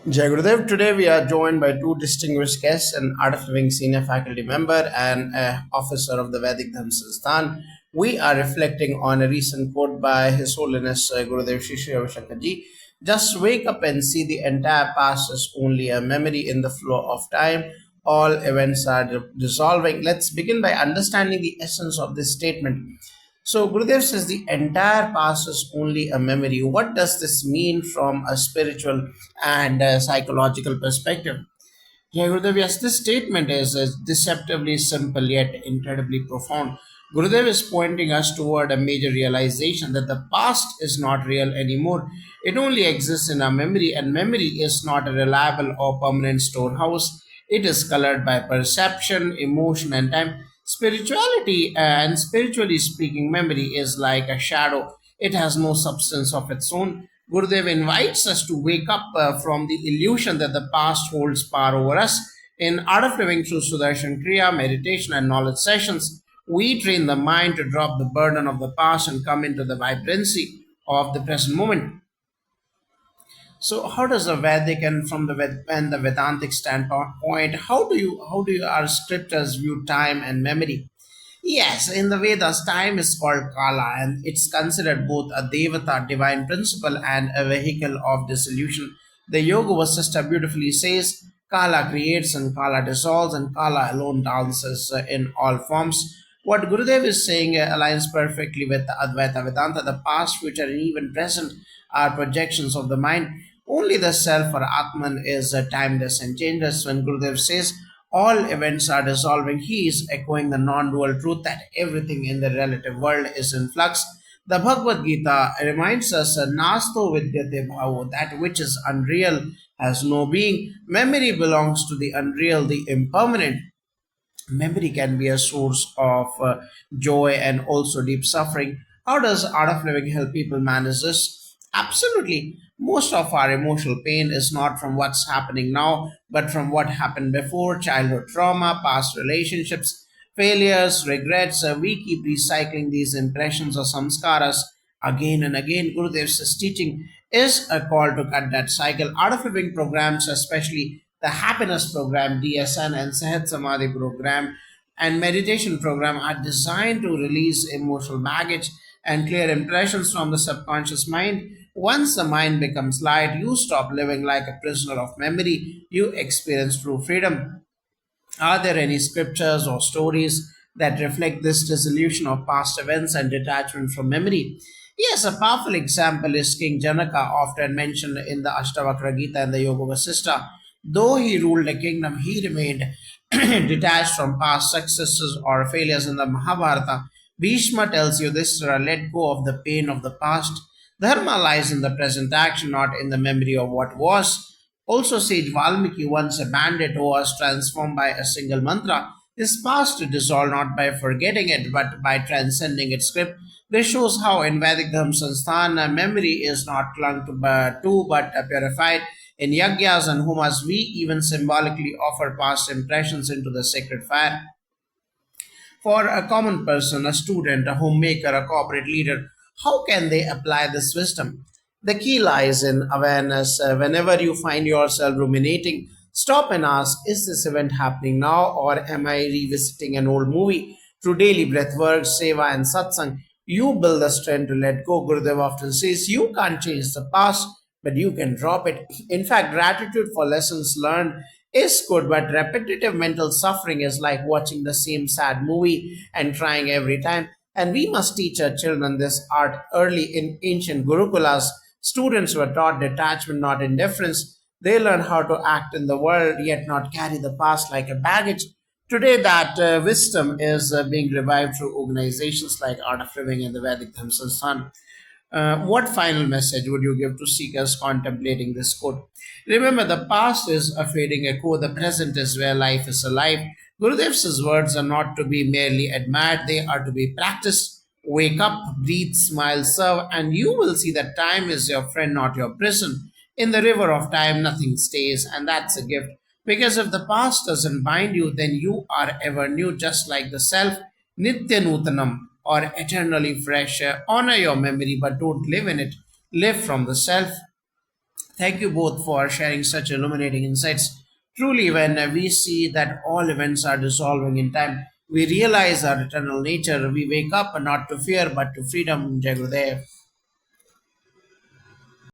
Jai Gurudev. Today we are joined by two distinguished guests, an Art of Living senior faculty member and an officer of the Vedic Dharma Sansthan. We are reflecting on a recent quote by His Holiness Gurudev Shri Shri Ravi Shankar Ji. Just wake up and see the entire past is only a memory in the flow of time. All events are dissolving. Let's begin by understanding the essence of this statement. So Gurudev says the entire past is only a memory. What does this mean from a spiritual and psychological perspective? Yeah, Gurudev, yes, this statement is deceptively simple yet incredibly profound. Gurudev is pointing us toward a major realization that the past is not real anymore. It only exists in our memory, and memory is not a reliable or permanent storehouse. It is colored by perception, emotion, and time. Spirituality and spiritually speaking, memory is like a shadow. It has no substance of its own. Gurudev invites us to wake up from the illusion that the past holds power over us. In Art of Living through Sudarshan Kriya, meditation, and knowledge sessions, we train the mind to drop the burden of the past and come into the vibrancy of the present moment. So, how does the Vedic and from the and the Vedantic standpoint, how do you our scriptures view time and memory? Yes, in the Vedas, time is called Kala, and it's considered both a Devata, divine principle, and a vehicle of dissolution. The Yoga Vasistha beautifully says, Kala creates and Kala dissolves, and Kala alone dances in all forms. What Gurudev is saying aligns perfectly with the Advaita Vedanta. The past, future, and even present are projections of the mind. Only the self or Atman is timeless and changeless. When Gurudev says, all events are dissolving, he is echoing the non dual truth that everything in the relative world is in flux. The Bhagavad Gita reminds us, Nasto vidyate bhavo, that which is unreal has no being. Memory belongs to the unreal, the impermanent. Memory can be a source of joy and also deep suffering. How does Art of Living help people manage this? Absolutely. Most of our emotional pain is not from what's happening now, but from what happened before: childhood trauma, past relationships, failures, regrets. We keep recycling these impressions or samskaras again and again. Gurudev's teaching is a call to cut that cycle. Art of Living programs, especially the happiness program, DSN, and Sehat Samadhi program and meditation program, are designed to release emotional baggage and clear impressions from the subconscious mind. Once the mind becomes light, you stop living like a prisoner of memory. You experience true freedom. Are there any scriptures or stories that reflect this dissolution of past events and detachment from memory? Yes, a powerful example is King Janaka, often mentioned in the Ashtavakra Gita and the Yoga Vasistha. Though he ruled a kingdom, he remained detached from past successes or failures in the Mahabharata. Bhishma tells Yudhishthira, let go of the pain of the past. Dharma lies in the present action, not in the memory of what was. Also, sage Valmiki, once a bandit who was transformed by a single mantra, is past to dissolve not by forgetting it but by transcending its grip. This shows how in Vedic Dharma Sansthan memory is not clung to but purified. In yagyas and homas, we even symbolically offer past impressions into the sacred fire. For a common person, a student, a homemaker, a corporate leader, how can they apply this wisdom? The key lies in awareness. Whenever you find yourself ruminating, stop and ask, is this event happening now or am I revisiting an old movie? Through daily breath work, seva, and satsang, you build the strength to let go. Gurudev often says you can't change the past, but you can drop it. In fact, gratitude for lessons learned is good, but repetitive mental suffering is like watching the same sad movie and trying every time. And we must teach our children this art early. In ancient Gurukulas, students were taught detachment, not indifference. They learn how to act in the world, yet not carry the past like a baggage. Today, that wisdom is being revived through organizations like Art of Living and the Vedic Dharma Sansthan. What final message would you give to seekers contemplating this quote? Remember, the past is a fading echo, the present is where life is alive. Gurudev's words are not to be merely admired, they are to be practiced. Wake up, breathe, smile, serve, and you will see that time is your friend, not your prison. In the river of time, nothing stays, and that's a gift. Because if the past doesn't bind you, then you are ever new, just like the self. Nitya Nutanam, or eternally fresh. Honor your memory, but don't live in it. Live from the self. Thank you both for sharing such illuminating insights. Truly, when we see that all events are dissolving in time, we realize our eternal nature. We wake up not to fear but to freedom, Jai Gurudev.